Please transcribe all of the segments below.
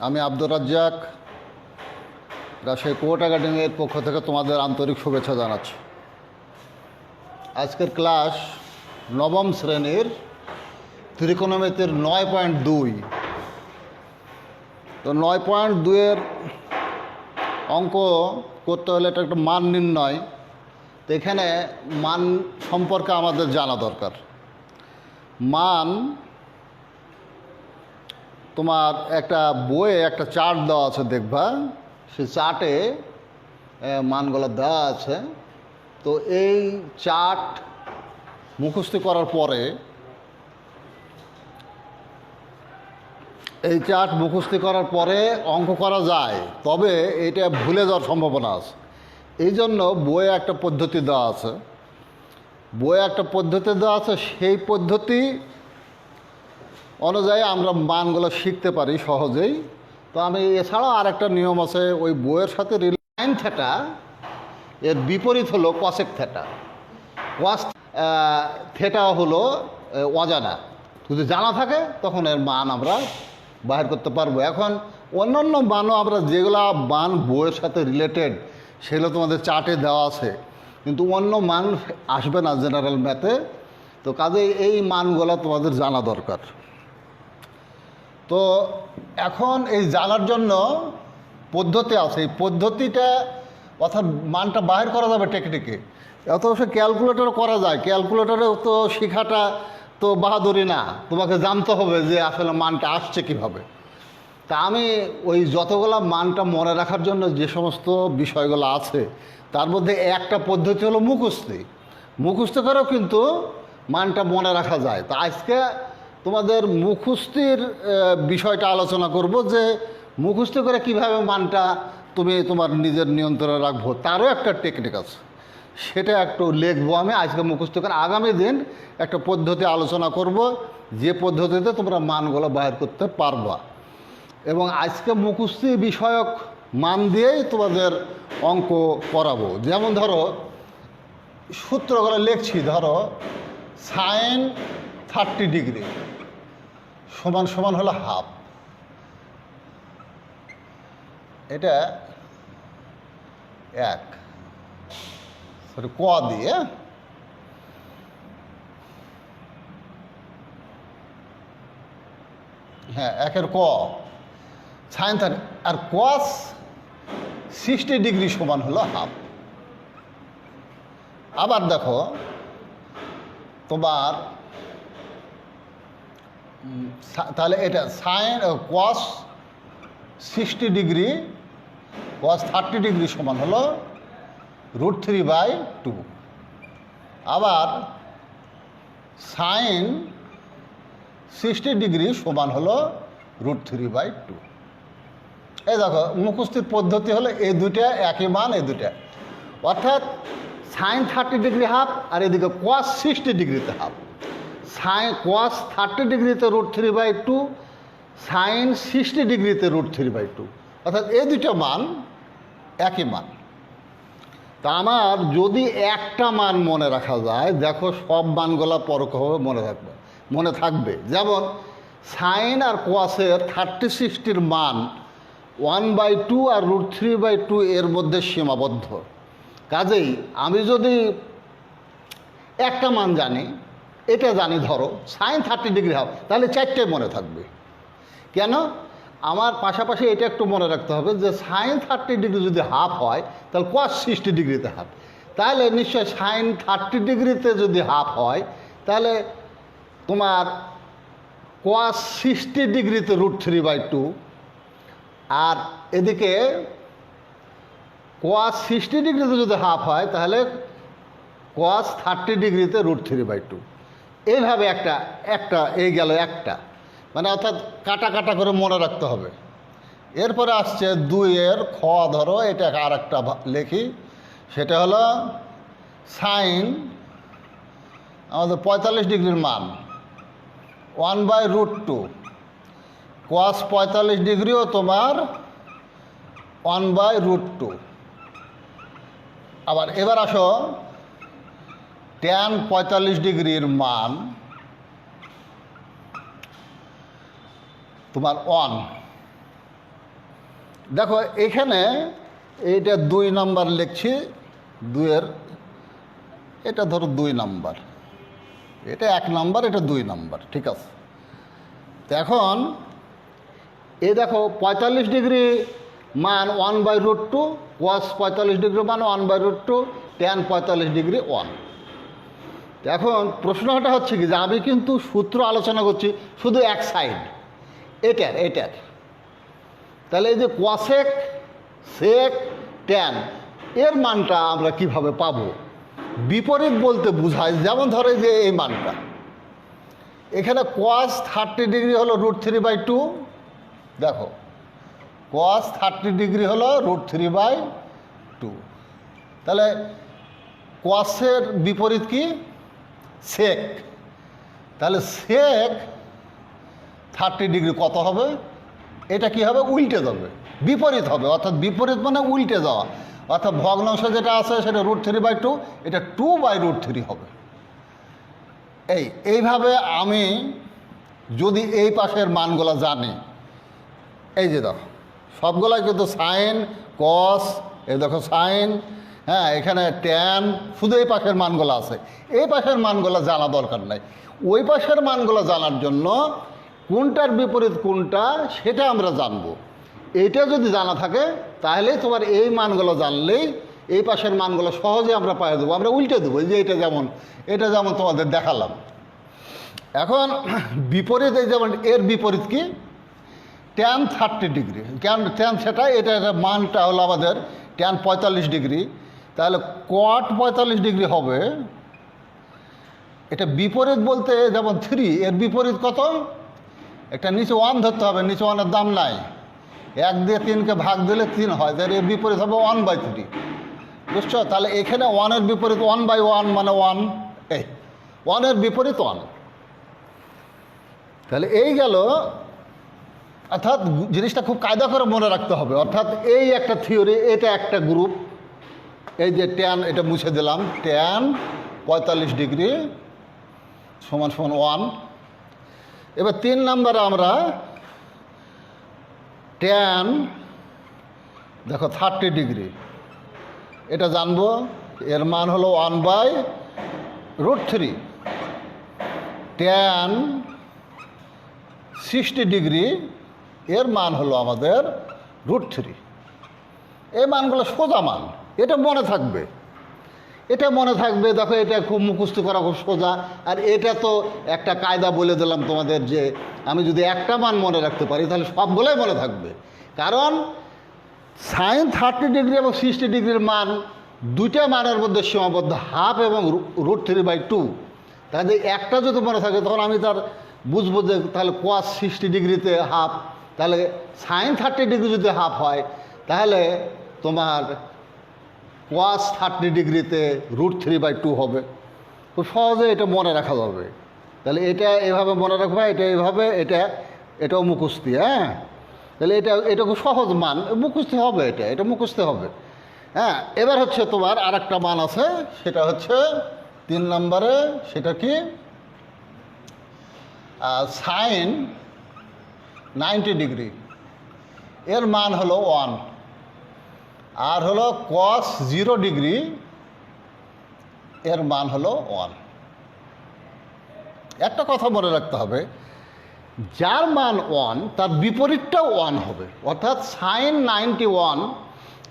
আমি আব্দুর রাজ্জাক, রাজশাহী কোর্ট একাডেমির পক্ষ থেকে তোমাদের আন্তরিক শুভেচ্ছা জানাচ্ছি। আজকের ক্লাস নবম শ্রেণীর ত্রিকোণমিতির 9.2। তো 9.2-এর অঙ্ক করতে হলে এটা একটা মান নির্ণয়। তো এখানে মান সম্পর্কে আমাদের জানা দরকার। মান তোমার একটা বইয়ে একটা চার্ট দেওয়া আছে, দেখবা সেই চার্টে মানগুলো দেওয়া আছে। তো এই চার্ট মুখস্থ করার পরে অঙ্ক করা যায়, তবে এটা ভুলে যাওয়ার সম্ভাবনা আছে। এই জন্য বইয়ে একটা পদ্ধতি দেওয়া আছে, সেই পদ্ধতি অনুযায়ী আমরা মানগুলো শিখতে পারি সহজেই। তো আমি এছাড়াও আর একটা নিয়ম আছে, ওই বইয়ের সাথে সাইন থিটা এর বিপরীত হলো কসেক থিটা। কস থিটা হলো অজানা, যদি জানা থাকে তখন এর মান আমরা বাহির করতে পারবো। এখন অন্যান্য মানও আমরা যেগুলো মান বইয়ের সাথে রিলেটেড সেগুলো তোমাদের চার্টে দেওয়া আছে, কিন্তু অন্য মান আসবে না জেনারেল ম্যাথে। তো কাজেই এই মানগুলো তোমাদের জানা দরকার। তো এখন এই জানার জন্য পদ্ধতি আছে, এই পদ্ধতিটা অর্থাৎ মানটা বাহির করা যাবে টেকনিকে। এত সে ক্যালকুলেটর করা যায়, ক্যালকুলেটরেও তো শেখাটা তো বাহাদুরি না, তোমাকে জানতে হবে যে আসলে মানটা আসছে কীভাবে। তা আমি ওই যতগুলো মানটা মনে রাখার জন্য যে সমস্ত বিষয়গুলো আছে তার মধ্যে একটা পদ্ধতি হলো মুখস্থ করেও কিন্তু মানটা মনে রাখা যায়। তো আজকে তোমাদের মুখস্থির বিষয়টা আলোচনা করব, যে মুখস্থ করে কিভাবে মানটা তুমি তোমার নিজের নিয়ন্ত্রণে রাখবো, তারও একটা টেকনিক আছে, সেটা একটু লিখবো আমি আজকে মুখস্থ করে। আগামী দিন একটা পদ্ধতি আলোচনা করব, যে পদ্ধতিতে তোমরা মানগুলো বাইর করতে পারবা। এবং আজকে মুখস্থি বিষয়ক মান দিয়েই তোমাদের অঙ্ক করাবো। যেমন ধরো সূত্রগুলো লিখছি, ধরো সাইন 30 ডিগ্রি সমান হলো হাফ। এটা এক, সরি ক দিয়ে, হ্যাঁ একের ক সাইন 30, আর কস 60 ডিগ্রি সমান হলো হাফ। আবার দেখো তোমার তাহলে এটা সাইন কস 60 ডিগ্রি, কস 30 ডিগ্রি সমান হলো √3/2। আবার সাইন 60 ডিগ্রি সমান হলো √3/2। এই দেখো মুখস্থির পদ্ধতি হলো এই দুইটা একই মান, এই দুইটা অর্থাৎ সাইন 30 ডিগ্রি হাফ, আর এদিকে কস 60 ডিগ্রিতে হাফ। কস 30 ডিগ্রিতে √3/2, সাইন 60 ডিগ্রিতে √3/2, অর্থাৎ এই দুটো মান একই মান। তা আমার যদি একটা মান মনে রাখা যায়, দেখো সব মানগুলো পরোক্ষভাবে মনে থাকবে। যেমন সাইন আর কোয়াসের 30-60-র মান 1/2 আর √3/2 এর মধ্যে সীমাবদ্ধ। কাজেই আমি যদি একটা মান জানি, এটা জানি ধরো সাইন 30 ডিগ্রি হাফ, তাহলে 4টাই মনে থাকবে। কেন? আমার পাশাপাশি এটা একটু মনে রাখতে হবে যে সাইন 30 ডিগ্রি যদি হাফ হয় তাহলে কস 60 ডিগ্রিতে হাফ। তাহলে নিশ্চয় সাইন 30 ডিগ্রিতে যদি হাফ হয় তাহলে তোমার কস 60 ডিগ্রিতে √3/2, আর এদিকে কস 60 ডিগ্রিতে যদি হাফ হয় তাহলে কস 30 ডিগ্রিতে √3/2। এইভাবে একটা এই গেল একটা, মানে অর্থাৎ কাটা করে মনে রাখতে হবে। এরপরে আসছে 2-এর খ, ধরো এটাকে আর একটা লেখি, সেটা হলো সাইন আমাদের 45 ডিগ্রির মান 1/√2, কস 45 ডিগ্রিও তোমার 1/√2। আবার এবার আসো ট্যান 45 ডিগ্রির মান তোমার 1। দেখো এখানে এইটা 2 নাম্বার লিখছি, 2-এর এটা ধরো 2 নাম্বার, এটা 1 নাম্বার, এটা 2 নাম্বার, ঠিক আছে। তো এখন এই দেখো 45 ডিগ্রি মান 1/√2, cos 45 ডিগ্রি মান 1/√2, tan 45 ডিগ্রি 1। এখন প্রশ্নটা হচ্ছে কি যে আমি কিন্তু সূত্র আলোচনা করছি শুধু এক সাইড এটার। তাহলে এই যে কোয়াসেক, সেক, ট্যান এর মানটা আমরা কিভাবে পাবো? বিপরীত বলতে বোঝায়, যেমন ধরে যে এই মানটা এখানে cos 30 ডিগ্রি হলো √3/2। দেখো cos 30 ডিগ্রি হলো √3/2। তাহলে cos-এর বিপরীত কি? সেক। তাহলে সেক 30 ডিগ্রি কত হবে? এটা কি হবে? উল্টে যাবে, বিপরীত হবে। অর্থাৎ বিপরীত মানে উল্টে যাওয়া, অর্থাৎ ভগ্নাংশ যেটা আছে সেটা √3/2, এটা 2/√3 হবে। এইভাবে আমি যদি এই পাশের মানগুলো জানি, এই যে দেখো সবগুলাই কিন্তু সাইন, কস, এই দেখো সাইন, হ্যাঁ এখানে ট্যান, শুধু এই পাশের মানগুলো আছে। এই পাশের মানগুলো জানা দরকার নাই। ওই পাশের মানগুলো জানার জন্য কোনটার বিপরীত কোনটা সেটা আমরা জানবো। এইটা যদি জানা থাকে তাহলে তোমার এই মানগুলো জানলেই এই পাশের মানগুলো সহজে আমরা পেয়ে দেবো, আমরা উল্টে দেবো। যে এটা যেমন তোমাদের দেখালাম। এখন বিপরীত, এই যেমন এর বিপরীত কি? tan 30 degree. ট্যান সেটা, এটা মানটা হলো আমাদের tan 45 ডিগ্রি। তাহলে cot 45 ডিগ্রি হবে, এটা বিপরীত বলতে যেমন 3, এর বিপরীত কত? একটা নিচে 1 ধরতে হবে, নিচে 1-এর দাম নাই। 1 দিয়ে 3-কে ভাগ দিলে 3 হয়, তাহলে এর বিপরীত হবে 1/3, বুঝছো? তাহলে এখানে 1-এর বিপরীত 1/1 মানে 1, এই 1-এর বিপরীত 1। তাহলে এই গেল। অর্থাৎ জিনিসটা খুব কায়দা করে মনে রাখতে হবে। অর্থাৎ এই একটা থিওরি, এটা একটা গ্রুপ। এই যে ট্যান, এটা মুছে দিলাম, tan 45 ডিগ্রি সমান 1। এবার 3 নাম্বারে আমরা ট্যান দেখো 30 ডিগ্রি, এটা জানবো, এর মান হলো 1/√3। ট্যান 60 ডিগ্রি, এর মান হলো আমাদের √3। এই মানগুলো সোজা মান, এটা মনে থাকবে, এটা মনে থাকবে। দেখো এটা খুব মুখস্থ করা খুব সোজা। আর এটা তো একটা কায়দা বলে দিলাম তোমাদের, যে আমি যদি একটা মান মনে রাখতে পারি তাহলে সবগুলোই মনে থাকবে। কারণ সাইন 30 ডিগ্রি এবং 60 ডিগ্রির মান দুইটা মানের মধ্যে সীমাবদ্ধ, হাফ এবং √3/2। তাহলে একটা যদি মনে থাকে তখন আমি তার বুঝবো যে তাহলে cos 60 ডিগ্রিতে হাফ, তাহলে সাইন 30 ডিগ্রি যদি হাফ হয় তাহলে তোমার cos 30 ডিগ্রিতে √3/2 হবে। খুব সহজে এটা মনে রাখা যাবে। তাহলে এটা এভাবে মনে রাখবে, এটা এইভাবে, এটাও মুখস্থি। হ্যাঁ, তাহলে এটা খুব সহজ মান, মুখস্থি হবে, এটা মুখস্থি হবে। হ্যাঁ, এবার হচ্ছে তোমার আর একটা মান আছে, সেটা হচ্ছে 3 নম্বরে, সেটা কি? সাইন 90 ডিগ্রি, এর মান হলো 1। আর হলো cos 0 ডিগ্রি, এর মান হলো 1। একটা কথা মনে রাখতে হবে, যার মান 1 তার বিপরীতটাও 1 হবে। অর্থাৎ সাইন 91,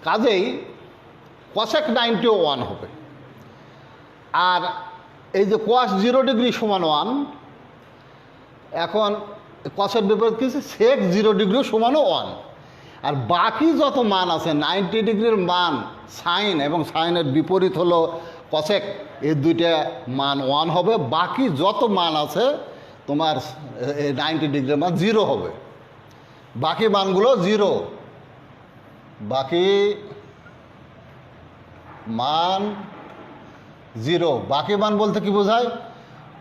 কাজেই cosec 90ও 1 হবে। আর এই যে cos 0 ডিগ্রি সমান 1, এখন cosের বিপরীত কিছু sec 0 ডিগ্রি সমানও 1। আর বাকি যত মান আছে 90 ডিগ্রির মান সাইন এবং সাইনের বিপরীত হলো cosec, এই দুইটা মান 1 হবে। বাকি যত মান আছে তোমার 90 ডিগ্রির মান 0 হবে। বাকি মানগুলো 0, বাকি মান 0। বাকি মান বলতে কি বোঝায়?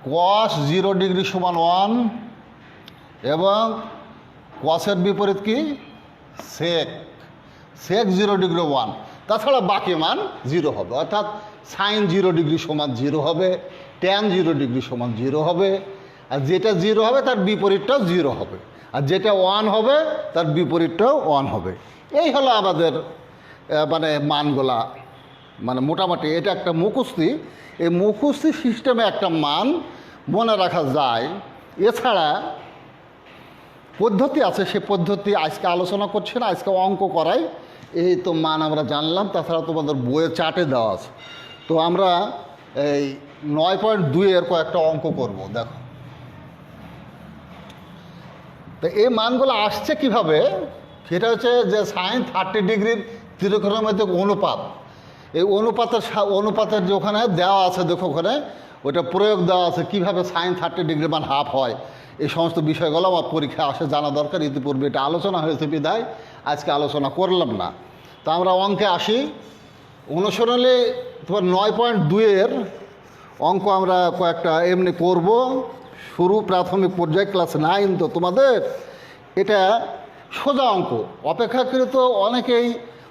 cos 0 ডিগ্রি সমান 1 এবং cosের বিপরীত কি? sec 0 degree 1। তাছাড়া বাকি মান 0 হবে। অর্থাৎ সাইন 0 ডিগ্রি সমান 0 হবে, tan 0 ডিগ্রি সমান 0 হবে, আর যেটা 0 হবে তার বিপরীতটাও 0 হবে। আর যেটা 1 হবে তার বিপরীতটাও 1 হবে। এই হলো আমাদের মানে মানগুলা, মানে মোটামুটি এটা একটা মুখস্থি। এই মুখস্থি সিস্টেমে একটা মান মনে রাখা যায়। এছাড়া পদ্ধতি আছে, সে পদ্ধতি আজকে আলোচনা করছি না, আজকে অঙ্ক করাই। এই তো মান আমরা জানলাম, তাছাড়া তোমাদের বইয়ের চার্টে দেওয়া আছে। তো আমরা এই 9.2-এর কয়েকটা অঙ্ক করব। দেখো তো এই মানগুলো আসছে কিভাবে, সেটা হচ্ছে যে sin 30 ডিগ্রির ত্রিকোণমিতিক অনুপাত, এই অনুপাতের যে ওখানে দেওয়া আছে, দেখো ওখানে ওটা প্রয়োগ দেওয়া আছে কীভাবে sin 30 ডিগ্রি মান হাফ হয়। এই সমস্ত বিষয়গুলো আমার পরীক্ষায় আসে, জানা দরকার। ইতিপূর্বে এটা আলোচনা হয়েছে বিধায় আজকে আলোচনা করলাম না। তো আমরা অঙ্কে আসি। অনুসরণে তোমার 9.2-এর অঙ্ক আমরা কয়েকটা এমনি করব। শুরু প্রাথমিক পর্যায়ে ক্লাস 9 তো তোমাদের। এটা সোজা অঙ্ক, অপেক্ষাকৃত অনেকেই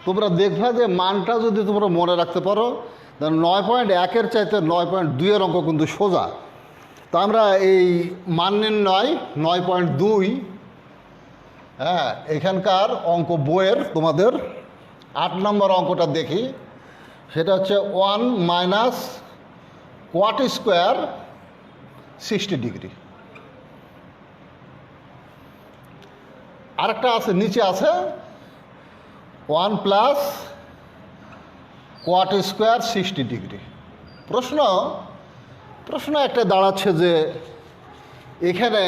তোমরা দেখবে যে মানটা যদি তোমরা মনে রাখতে পারো, 9.1-এর চাইতে 9.2-এর অঙ্ক কিন্তু সোজা। তো আমরা এই মান নির্ণয় 9.2, হ্যাঁ, এখানকার অঙ্ক বইয়ের তোমাদের 8 নম্বর অঙ্কটা দেখি। সেটা হচ্ছে 1 মাইনাস কোয়াট স্কোয়ার 60 ডিগ্রি। আরেকটা আছে, নিচে আছে 1 প্লাস কোয়াট স্কোয়ার 60 ডিগ্রি। প্রশ্ন একটা দাঁড়াচ্ছে যে এখানে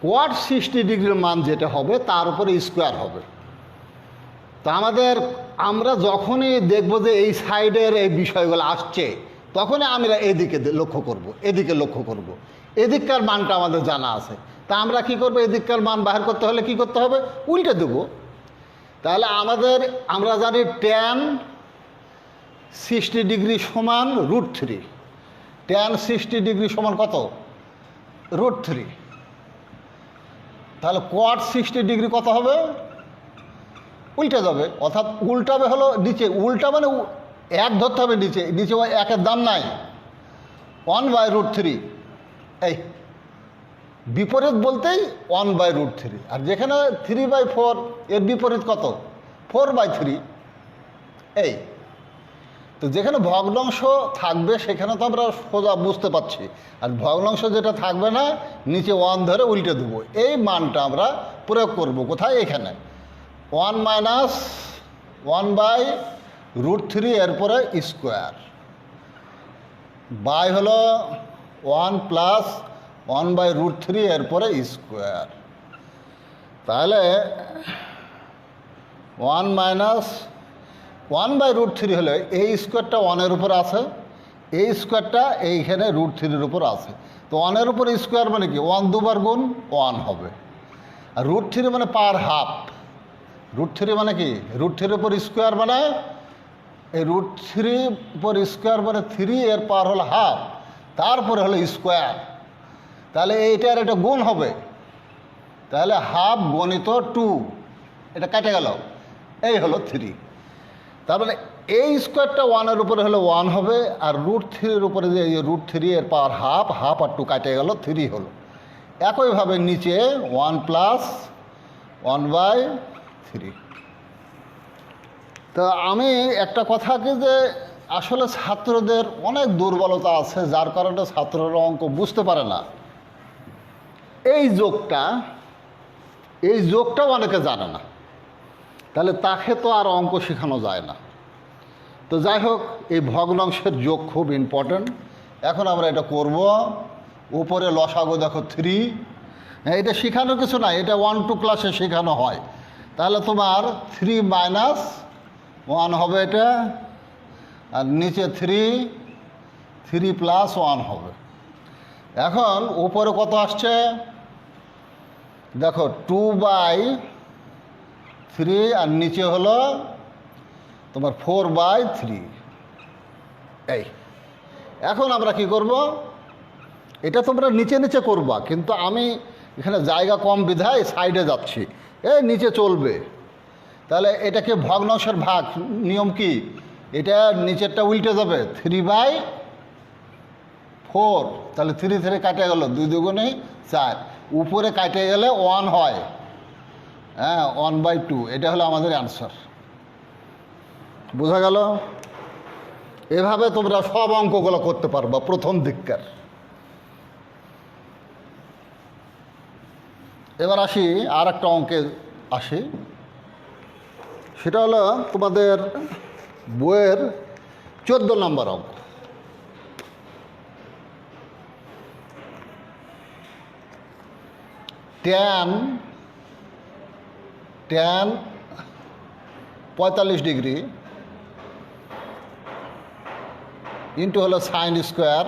কোয়াট 60 ডিগ্রির মান যেটা হবে তার উপরে স্কোয়ার হবে। তো আমরা যখনই দেখব যে এই সাইডের এই বিষয়গুলো আসছে, তখনই আমরা এদিকে লক্ষ্য করব। এদিককার মানটা আমাদের জানা আছে। তা আমরা কি করব, এদিককার মান বাহির করতে হলে কি করতে হবে, উল্টে দেবো। তাহলে আমরা জানি tan 60 ডিগ্রি সমান √3। tan 60 ডিগ্রি সমান কত, √3। তাহলে কোয়াট 60 ডিগ্রি কত হবে, উল্টে যাবে, অর্থাৎ উল্টাবে হলো নিচে। উল্টা মানে এক ধরতে হবে নিচে, ওই একের দাম নাই, 1/√3। এই বিপরীত বলতেই 1/√3। আর যেখানে 3/4 এর বিপরীত কত, 4/3। এই তো যেখানে ভগ্নাংশ থাকবে সেখানে তো আমরা সোজা বুঝতে পারছি, আর ভগ্নাংশ যেটা থাকবে না নিচে 1 ধরে উল্টে দেবো। এই মানটা আমরা প্রয়োগ করব কোথায়, এখানে 1 মাইনাস 1/√3 এরপরে স্কোয়ার বাই হলো 1 প্লাস 1/√3 এরপরে স্কোয়ার। তাহলে 1 মাইনাস 1/√3 হলে এই স্কোয়ারটা 1-এর উপর আছে, এই স্কোয়ারটা এইখানে √3-এর উপর আছে। তো 1-এর উপর স্কোয়ার মানে কি, 1 দুবার গুণ 1 হবে। আর √3 মানে পার হাফ। √3 মানে কি, √3-এর উপর স্কোয়ার মানে এই √3 উপর স্কোয়ার মানে 3 এর পার হলো হাফ, তারপরে হলো স্কোয়ার। তাহলে এইটার এটা গুণ হবে, তাহলে হাফ গণিত 2, এটা কেটে গেল, এই হলো 3। তার মানে এই স্কোয়ারটা 1-এর উপরে হলে 1 হবে, আর √3-এর উপরে যে √3 এর পাওয়ার হাফ আর 2 কাটে গেল, 3 হলো। একইভাবে নিচে 1 প্লাস 1/3। তো আমি একটা কথা কি, যে আসলে ছাত্রদের অনেক দুর্বলতা আছে, যার কারণে ছাত্ররা অঙ্ক বুঝতে পারে না। এই যোগটাও অনেকে জানে না, তাহলে তাকে তো আর অঙ্ক শেখানো যায় না। তো যাই হোক, এই ভগ্নাংশের যোগ খুব ইম্পর্ট্যান্ট। এখন আমরা এটা করব। উপরে লসাগু দেখো 3, হ্যাঁ, এটা শেখানোর কিছু নাই, এটা 1-2 ক্লাসে শেখানো হয়। তাহলে তোমার 3 মাইনাস 1 হবে এটা, আর নিচে 3 প্লাস 1 হবে। এখন উপরে কত আসছে দেখো, 2/3, আর নিচে হলো তোমার 4/3। এই এখন আমরা কি করব, এটা তোমরা নিচে করবা, কিন্তু আমি এখানে জায়গা কম বিধায় সাইডে যাচ্ছি, এই নিচে চলবে। তাহলে এটাকে ভগ্নাংশের ভাগ নিয়ম কি, এটা নিচেরটা উল্টে যাবে, 3/4। তাহলে 3 কাটে গেল, 2 2 4। উপরে কাটে গেলে 1 হয়, হ্যাঁ 1/2, এটা হলো আমাদের অ্যান্সার। বোঝা গেল? এভাবে তোমরা সব অঙ্কগুলো করতে পারবা প্রথম দিককার। এবার আসি আর একটা অঙ্কে আসি, সেটা হলো তোমাদের বইয়ের 14 নম্বর অঙ্ক। ট্যান 45 ডিগ্রি ইন্টু হলো সাইন স্কোয়ার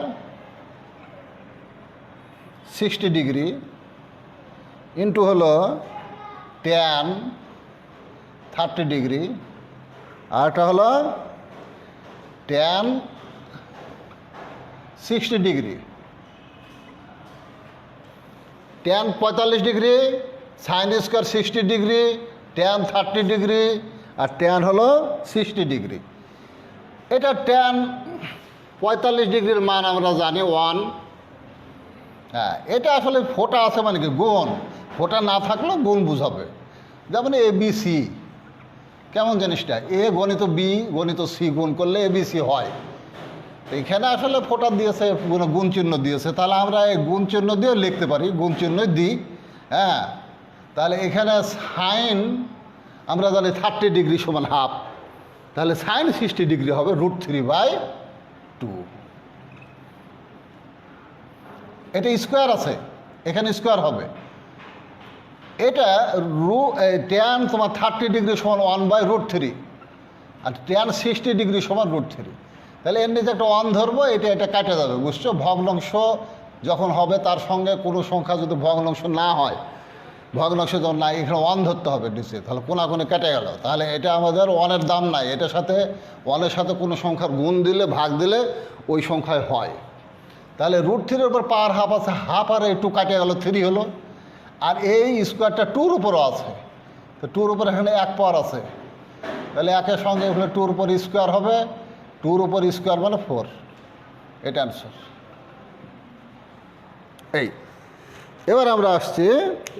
60 ডিগ্রি ইন্টু হলো ট্যান 30 ডিগ্রি, আর একটা হলো tan 60 degree. Tan 45 degree, sine square 60 degree, tan 30 degree, আর ট্যান হলো 60 ডিগ্রি। এটা ট্যান 45 ডিগ্রির মান আমরা জানি 1। হ্যাঁ, এটা আসলে ফোঁটা আছে মানে কি গুণ, ফোঁটা না থাকলেও গুণ বুঝাবে। যেমন ABC, কেমন জিনিসটা, এ গণিত বি গণিত সি গুণ করলে ABC হয়। এখানে আসলে ফোঁটা দিয়েছে, গুণ চিহ্ন দিয়েছে, তাহলে আমরা এই গুণ চিহ্ন দিয়েও লিখতে পারি, গুণ চিহ্ন দিই। হ্যাঁ, তাহলে এখানে সাইন আমরা জানি 30 ডিগ্রি সমান হাফ, তাহলে সাইন 60 ডিগ্রি হবে √3/2। এটা স্কোয়ার আছে, এখানে স্কোয়ার হবে। এটা ট্যান তোমার 30 ডিগ্রি সমান 1/√3, আর ট্যান 60 ডিগ্রি সমান √3। তাহলে এর নিচে একটা 1 ধরবো, এটা কাটে যাবে, বুঝছো? ভগ্নাংশ যখন হবে তার সঙ্গে কোনো সংখ্যা যদি ভগ্নাংশ না হয়, ভগ্নাংশ যখন নাই, এখানে 1 ধরতে হবে নিচে, তাহলে কোনাকুনি কেটে গেল। তাহলে এটা আমাদের 1-এর দাম নাই, এটার সাথে 1-এর সাথে কোনো সংখ্যার গুণ দিলে, ভাগ দিলে ওই সংখ্যায় হয়। তাহলে √3-এর উপর পাওয়ার হাফ আছে, হাফ আর একটু কাটে গেল 3 হলো। আর এই স্কোয়ারটা 2-র উপরও আছে, তো 2-র উপর এখানে 1 পাওয়ার আছে, তাহলে 1-এর সঙ্গে এখানে 2-র উপর স্কোয়ার হবে, 2-র উপর স্কোয়ার মানে 4। এটা অ্যান্সার। এই এবার আমরা আসছি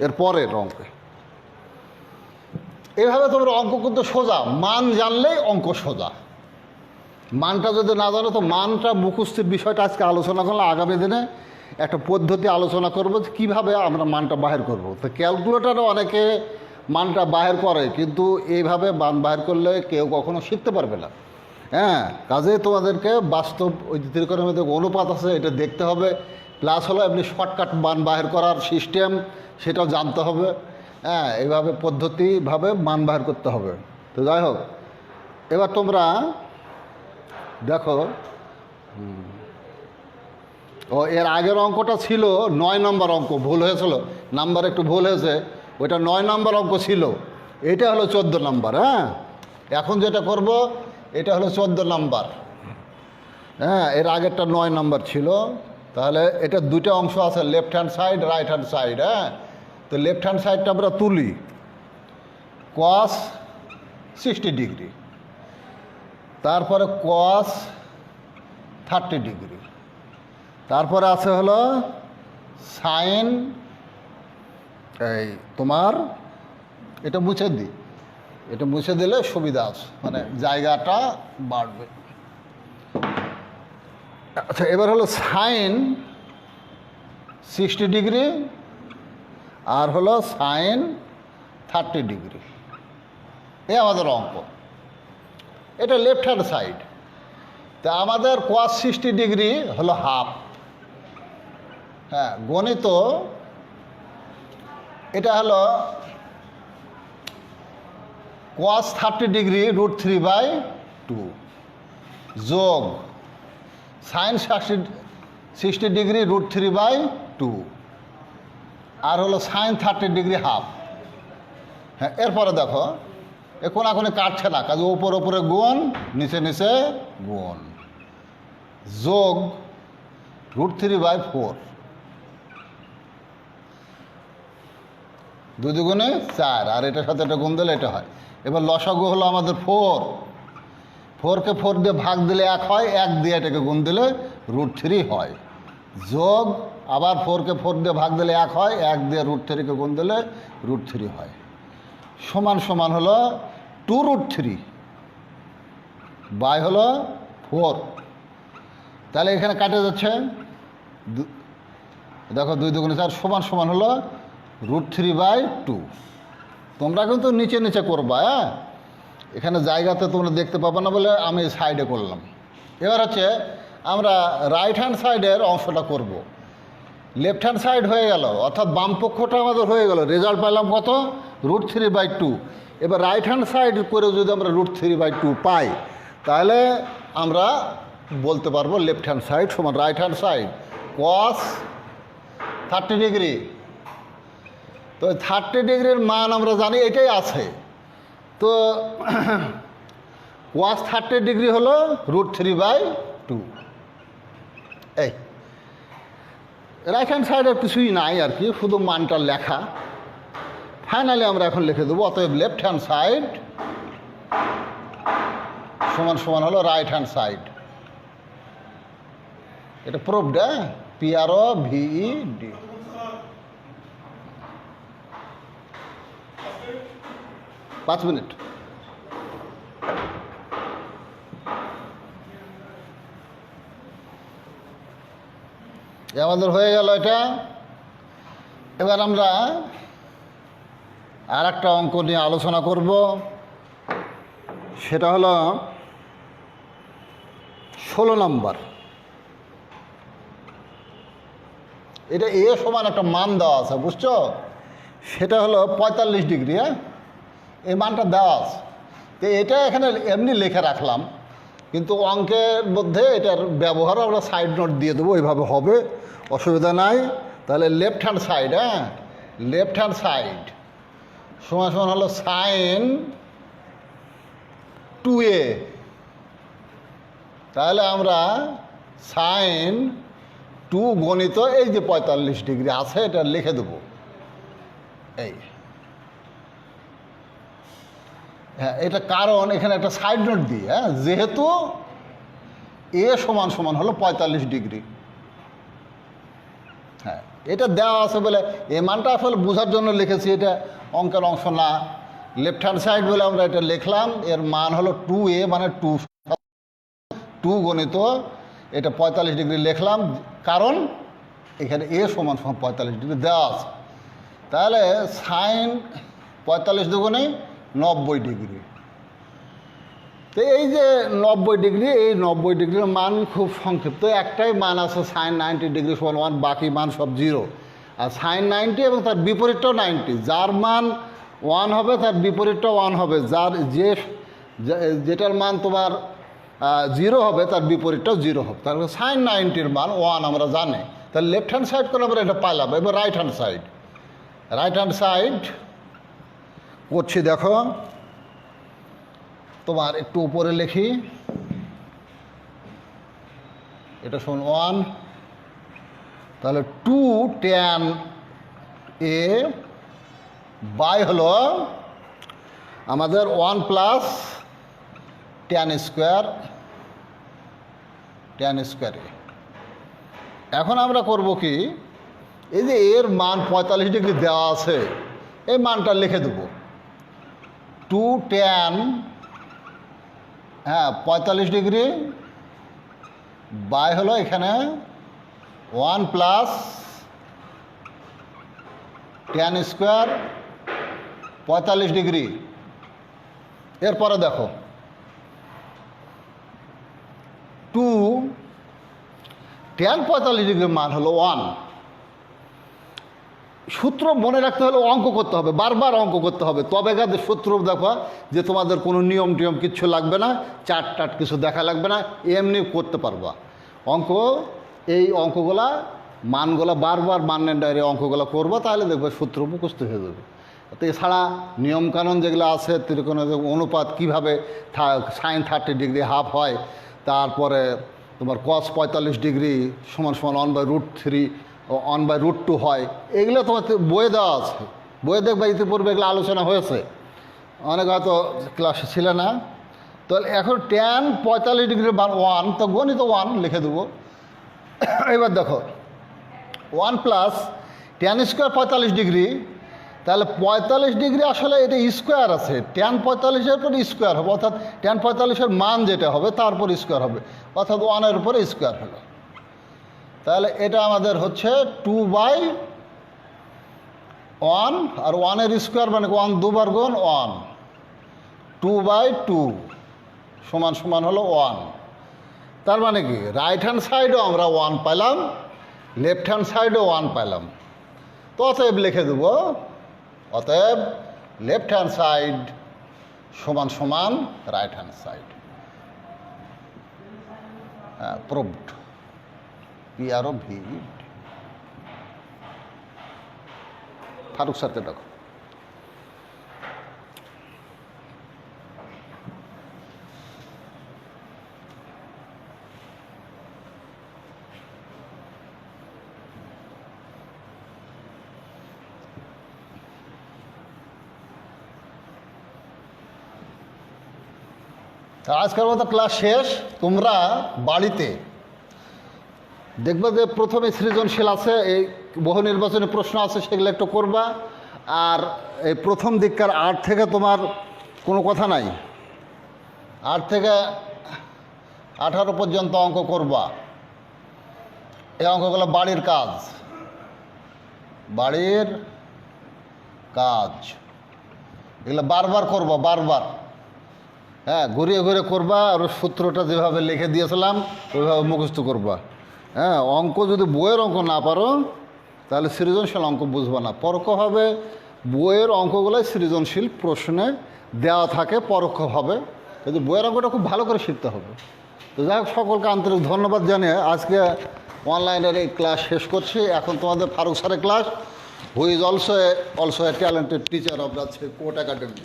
এর পরের অঙ্কে। এইভাবে তোমরা অঙ্ক কিন্তু সোজা, মান জানলেই অঙ্ক সোজা। মানটা যদি না জানো তো মানটা মুখস্থির বিষয়টা আজকে আলোচনা করলে আগামী দিনে একটা পদ্ধতি আলোচনা করব যে কীভাবে আমরা মানটা বাহির করব। তো ক্যালকুলেটারও অনেকে মানটা বাহির করে, কিন্তু এইভাবে মান বাহির করলে কেউ কখনো শিখতে পারবে না। হ্যাঁ, কাজে তোমাদেরকে বাস্তব ওই ত্রিকোণমিতিক অনুপাত আছে, এটা দেখতে হবে, প্লাস হলো এমনি শর্টকাট মান বাহির করার সিস্টেম, সেটাও জানতে হবে। হ্যাঁ, এইভাবে পদ্ধতিভাবে মান বাহির করতে হবে। তো যাই হোক, এবার তোমরা দেখো, এর আগের অঙ্কটা ছিল 9 নম্বর অঙ্ক, ভুল হয়েছিল, নাম্বার একটু ভুল হয়েছে, ওইটা 9 নম্বর অঙ্ক ছিল, এটা হলো 14 নম্বর। হ্যাঁ, এখন যেটা করব এটা হলো 14 নম্বর। হ্যাঁ, এর আগেরটা 9 নম্বর ছিল। তাহলে এটা দুটো অংশ আছে, left hand side, right hand side. হ্যাঁ, তো লেফট হ্যান্ড সাইডটা আমরা তুলি, cos 60 ডিগ্রি, তারপরে cos 30 ডিগ্রি, তারপরে আছে হলো সাইন, এই তোমার এটা মুছে দিই, এটা মুছে দিলে সুবিধা আছে, মানে জায়গাটা বাড়বে। আচ্ছা, এবার হলো সাইন 60 ডিগ্রি আর হলো সাইন 30 ডিগ্রি, এ আমাদের অঙ্ক। এটা লেফট হ্যান্ড সাইড, তা আমাদের cos 60 ডিগ্রি হলো হাফ। হ্যাঁ, গণিত এটা হলো cos 30 ডিগ্রি √3/2 যোগ সাইন 60 ডিগ্রি √3/2 আর হলো সাইন 30 ডিগ্রি হাফ। হ্যাঁ, এরপরে দেখো এ কোনাকুনি কাটছে না, কাজে ওপর ওপরে গুণ, নিচে নিচে গুণ, যোগ √3/4, 2 দুগুণে 4, আর এটার সাথে এটা গুণ দিলে এটা হয়। এবার লসাগু হলো আমাদের 4, 4কে 4 দিয়ে ভাগ দিলে 1 হয়, 1 দিয়ে এটাকে গুণ দিলে √3 হয়। যোগ আবার 4কে 4 দিয়ে ভাগ দিলে 1 হয়, 1 দিয়ে √3কে গুণ দিলে √3 হয়, সমান সমান হলো 2√3 বাই হলো 4। তাহলে এখানে কাটে যাচ্ছে, দেখো 2 2 4 সমান সমান হলো √3/2। তোমরা কিন্তু নিচে নিচে করবা, হ্যাঁ, এখানে জায়গাতে তোমরা দেখতে পাবে না বলে আমি সাইডে করলাম। এবার হচ্ছে আমরা রাইট হ্যান্ড সাইডের অংশটা করব। লেফট হ্যান্ড সাইড হয়ে গেল, অর্থাৎ বাম পক্ষটা আমাদের হয়ে গেল, রেজাল্ট পেলাম কত, √3/2। এবার রাইট হ্যান্ড সাইড করে যদি আমরা √3/2 পাই, তাহলে আমরা বলতে পারবো লেফট হ্যান্ড সাইড সমান right hand side cos 30 degree. তো 30 ডিগ্রির মান আমরা জানি এটাই আছে, তো cos 30 ডিগ্রি হলো √3/2। এই রাইট হ্যান্ড সাইডের কিছুই নাই আর কি, শুধু মানটা লেখা। ফাইনালি আমরা এখন লিখে দেবো, অতএব লেফট হ্যান্ড সাইড সমান সমান হলো রাইট হ্যান্ড সাইড। এটা প্রুভড, PROVED। পাঁচ মিনিট। আমাদের হয়ে গেল এটা। এবার আমরা আর একটা অঙ্ক নিয়ে আলোচনা করব, সেটা হলো 16 নম্বর। এটা এ সমান একটা মান দেওয়া আছে, বুঝছো, সেটা হলো 45 ডিগ্রি। হ্যাঁ, এই মানটা দেওয়া আছে, তো এটা এখানে এমনি লিখে রাখলাম, কিন্তু অঙ্কের মধ্যে এটার ব্যবহার আমরা সাইড নোট দিয়ে দেবো, এইভাবে হবে, অসুবিধা নাই। তাহলে লেফট হ্যান্ড সাইড, হ্যাঁ, লেফট হ্যান্ড সাইড সমান সমান হলো sin 2a। তাহলে আমরা sin 2 গণিত এই যে 45 ডিগ্রি আছে এটা লিখে দেবো। এই হ্যাঁ, এটা কারণ এখানে একটা সাইড নোট দিই, হ্যাঁ, যেহেতু এ সমান সমান হলো 45 ডিগ্রি। হ্যাঁ, এটা দেওয়া আছে বলে এই মানটা আসলে বোঝার জন্য লিখেছি, এটা অঙ্কের অংশ না। লেফট হ্যান্ড সাইড বলে আমরা এটা লিখলাম, এর মান হলো 2a, মানে 2 গণিত এটা 45 ডিগ্রি লিখলাম, কারণ এখানে এ সমান সমান 45 ডিগ্রি দেওয়া আছে। তাহলে সাইন 45 দুগুণে 90 ডিগ্রি। তো এই যে 90 ডিগ্রি, এই 90 ডিগ্রির মান খুব সংক্ষিপ্ত, একটাই মান আছে sin 90 ডিগ্রি সমান 1, বাকি মান সব 0। আর sin 90 এবং তার বিপরীতটাও 90, যার মান 1 হবে তার বিপরীতটাও 1 হবে, যার যেটার মান তোমার 0 হবে তার বিপরীতটাও 0 হবে। তাহলে sin 90-র মান 1 আমরা জানি। তাহলে লেফট হ্যান্ড সাইড করে আমরা এটা পাইলাম। এবার right hand side, right hand side করছি, দেখো তোমার একটু উপরে লিখি, এটা শোন 1, তাহলে 2 tan a বাই হলো আমাদের 1 প্লাস tan স্কোয়ার a। এখন আমরা করব কি, এই যে এর মান 45 ডিগ্রি দেওয়া আছে, এই মানটা লিখে দেবো 2 tan, হ্যাঁ, 45 ডিগ্রি বাই হলো এখানে 1 প্লাস tan স্কোয়ার 45 ডিগ্রি। এরপরে দেখো 2 tan 45 ডিগ্রির মান হলো 1। সূত্র মনে রাখতে হলে অঙ্ক করতে হবে, বারবার অঙ্ক করতে হবে, তবে গাদের সূত্র দেখো, যে তোমাদের কোনো নিয়ম টিয়ম কিচ্ছু লাগবে না, চার্ট টাট কিছু দেখা লাগবে না, এমনি করতে পারবা অঙ্ক। এই অঙ্কগুলা মানগুলা বারবার মানের ডায়রি অঙ্কগুলো করবো, তাহলে দেখবে সূত্র মুখস্থ হয়ে যাবে। তো এছাড়া নিয়মকানুন যেগুলো আছে, ত্রিকোণের অনুপাত কীভাবে sin 30 ডিগ্রি হাফ হয়, তারপরে তোমার cos 45 ডিগ্রি সমান সমান 1/√3 1/√2 হয়, এগুলো তোমার বইয়ে দেওয়া আছে, বইয়ে দেখবে ইতিপূর্বে এগুলো আলোচনা হয়েছে, অনেক হয়তো ক্লাসে ছিল না। তো এখন tan 45 ডিগ্রি মান 1, তো গণিত 1 লিখে দেবো। এবার দেখো one plus tan square 45 degree, তাহলে 45 ডিগ্রি আসলে এটা স্কোয়ার আছে, ট্যান 45-এর পর স্কোয়ার হবে, অর্থাৎ ট্যান 45-এর মান যেটা হবে তারপর স্কোয়ার হবে, অর্থাৎ 1-এর উপরে স্কোয়ার হলো। তাহলে এটা আমাদের হচ্ছে 2/1, আর 1-এর স্কোয়ার মানে 1 দুবার গুণ 1, 2/2 সমান সমান হলো 1। তার মানে কি রাইট হ্যান্ড সাইডও আমরা 1 পেলাম, লেফট হ্যান্ড সাইডও 1 পেলাম। তো অতএব লিখে দেব, অতএব লেফট হ্যান্ড সাইড সমান সমান right hand side. Proved, PROV। Faruk স্যারকে দেখো। আজকের মতো ক্লাস শেষ। তোমরা বাড়িতে দেখবে যে প্রথমে সৃজনশীল আছে, এই বহু নির্বাচনী প্রশ্ন আছে, সেগুলো একটু করবা। আর এই প্রথম দিককার 8 থেকে তোমার কোনো কথা নাই, 8 থেকে 18 পর্যন্ত অঙ্ক করবা। এই অঙ্কগুলো বাড়ির কাজ, বাড়ির কাজ এগুলো বারবার করবা, বারবার। হ্যাঁ, ঘুরিয়ে ঘুরে করবা, আর সূত্রটা যেভাবে লিখে দিয়েছিলাম ওইভাবে মুখস্থ করবা। হ্যাঁ, অঙ্ক যদি বইয়ের অঙ্ক না পারো তাহলে সৃজনশীল অঙ্ক বুঝবা না। পরোক্ষভাবে বইয়ের অঙ্কগুলোই সৃজনশীল প্রশ্নে দেওয়া থাকে পরোক্ষভাবে, কিন্তু বইয়ের অঙ্কটা খুব ভালো করে শিখতে হবে। তো যাই হোক, সকলকে আন্তরিক ধন্যবাদ জানিয়ে আজকে অনলাইনের এই ক্লাস শেষ করছি। এখন তোমাদের ফারুক স্যারের class, who is also a talented teacher of the court academy.